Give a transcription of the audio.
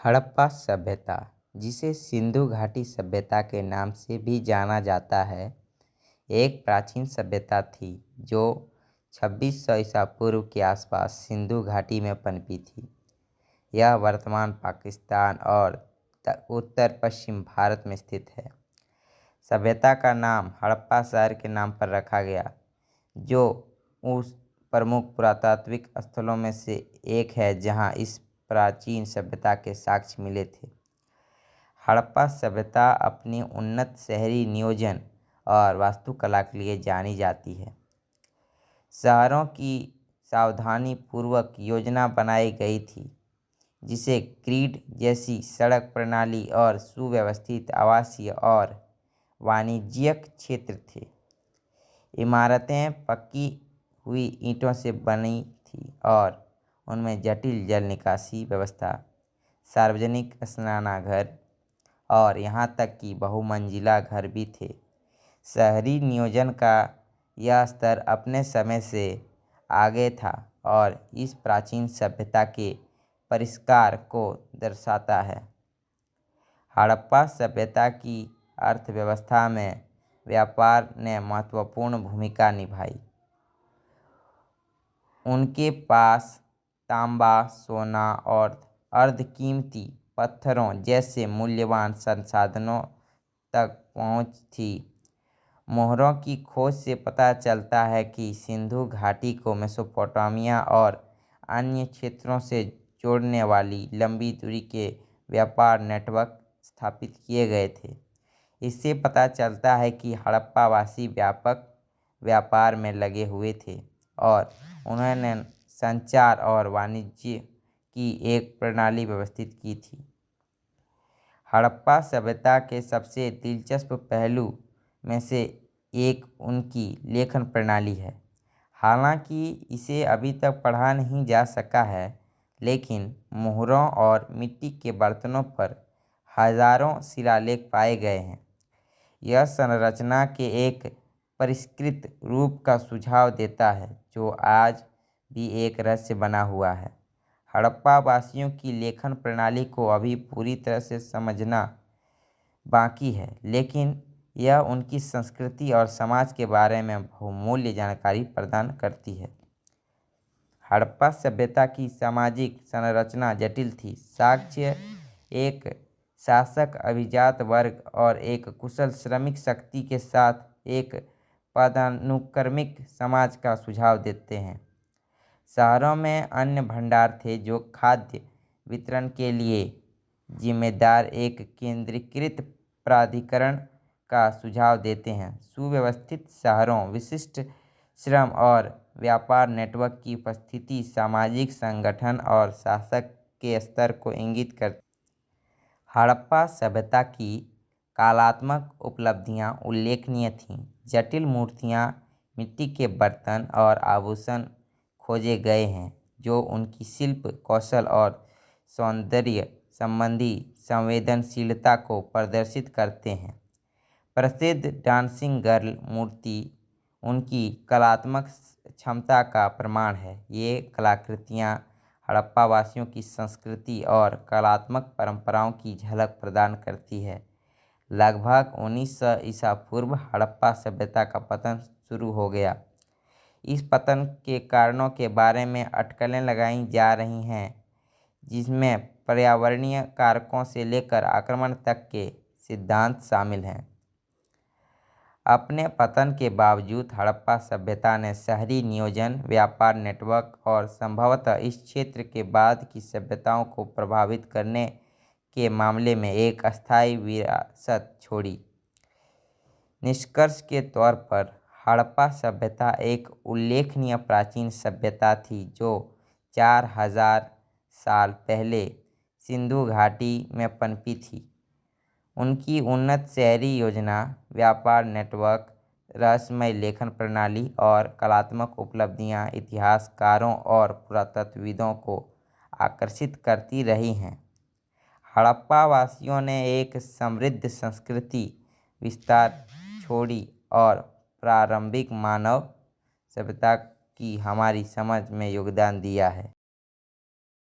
हड़प्पा सभ्यता, जिसे सिंधु घाटी सभ्यता के नाम से भी जाना जाता है, एक प्राचीन सभ्यता थी जो 2600 ईसा पूर्व के आसपास सिंधु घाटी में पनपी थी। यह वर्तमान पाकिस्तान और उत्तर पश्चिम भारत में स्थित है। सभ्यता का नाम हड़प्पा शहर के नाम पर रखा गया, जो उस प्रमुख पुरातात्विक स्थलों में से एक है जहां इस प्राचीन सभ्यता के साक्ष्य मिले थे। हड़प्पा सभ्यता अपनी उन्नत शहरी नियोजन और वास्तुकला के लिए जानी जाती है। शहरों की सावधानी पूर्वक योजना बनाई गई थी, जिसे ग्रिड जैसी सड़क प्रणाली और सुव्यवस्थित आवासीय और वाणिज्यिक क्षेत्र थे। इमारतें पक्की हुई ईंटों से बनी थी और उनमें जटिल जल निकासी व्यवस्था, सार्वजनिक स्नानागार और यहाँ तक कि बहुमंजिला घर भी थे। शहरी नियोजन का यह स्तर अपने समय से आगे था और इस प्राचीन सभ्यता के परिष्कार को दर्शाता है। हड़प्पा सभ्यता की अर्थव्यवस्था में व्यापार ने महत्वपूर्ण भूमिका निभाई। उनके पास तांबा, सोना और अर्धकीमती पत्थरों जैसे मूल्यवान संसाधनों तक पहुंच थी। मोहरों की खोज से पता चलता है कि सिंधु घाटी को मेसोपोटामिया और अन्य क्षेत्रों से जोड़ने वाली लंबी दूरी के व्यापार नेटवर्क स्थापित किए गए थे। इससे पता चलता है कि हड़प्पावासी व्यापक व्यापार में लगे हुए थे और उन्होंने संचार और वाणिज्य की एक प्रणाली व्यवस्थित की थी। हड़प्पा सभ्यता के सबसे दिलचस्प पहलू में से एक उनकी लेखन प्रणाली है। हालांकि इसे अभी तक पढ़ा नहीं जा सका है, लेकिन मोहरों और मिट्टी के बर्तनों पर हजारों शिलालेख पाए गए हैं। यह संरचना के एक परिष्कृत रूप का सुझाव देता है, जो आज भी एक रहस्य बना हुआ है। हड़प्पा वासियों की लेखन प्रणाली को अभी पूरी तरह से समझना बाकी है, लेकिन यह उनकी संस्कृति और समाज के बारे में बहुमूल्य जानकारी प्रदान करती है। हड़प्पा सभ्यता की सामाजिक संरचना जटिल थी। साक्ष्य एक शासक, अभिजात वर्ग और एक कुशल श्रमिक शक्ति के साथ एक पदानुक्रमिक समाज का सुझाव देते हैं। शहरों में अन्न भंडार थे जो खाद्य वितरण के लिए जिम्मेदार एक केंद्रीकृत प्राधिकरण का सुझाव देते हैं। सुव्यवस्थित शहरों, विशिष्ट श्रम और व्यापार नेटवर्क की उपस्थिति सामाजिक संगठन और शासक के स्तर को इंगित करती। हड़प्पा सभ्यता की कलात्मक उपलब्धियां उल्लेखनीय थीं। जटिल मूर्तियां, मिट्टी के बर्तन और आभूषण खोजे गए हैं, जो उनकी शिल्प कौशल और सौंदर्य संबंधी संवेदनशीलता को प्रदर्शित करते हैं। प्रसिद्ध डांसिंग गर्ल मूर्ति उनकी कलात्मक क्षमता का प्रमाण है। ये कलाकृतियाँ हड़प्पा वासियों की संस्कृति और कलात्मक परंपराओं की झलक प्रदान करती है। लगभग 1900 ईसा पूर्व हड़प्पा सभ्यता का पतन शुरू हो गया। इस पतन के कारणों के बारे में अटकलें लगाई जा रही हैं, जिसमें पर्यावरणीय कारकों से लेकर आक्रमण तक के सिद्धांत शामिल हैं। अपने पतन के बावजूद हड़प्पा सभ्यता ने शहरी नियोजन, व्यापार नेटवर्क और संभवतः इस क्षेत्र के बाद की सभ्यताओं को प्रभावित करने के मामले में एक अस्थायी विरासत छोड़ी। निष्कर्ष के तौर पर हड़प्पा सभ्यता एक उल्लेखनीय प्राचीन सभ्यता थी जो 4000 साल पहले सिंधु घाटी में पनपी थी। उनकी उन्नत शहरी योजना, व्यापार नेटवर्क, रहस्यमय लेखन प्रणाली और कलात्मक उपलब्धियां इतिहासकारों और पुरातत्वविदों को आकर्षित करती रही हैं। हड़प्पा वासियों ने एक समृद्ध संस्कृति विस्तार छोड़ी और प्रारंभिक मानव सभ्यता की हमारी समझ में योगदान दिया है।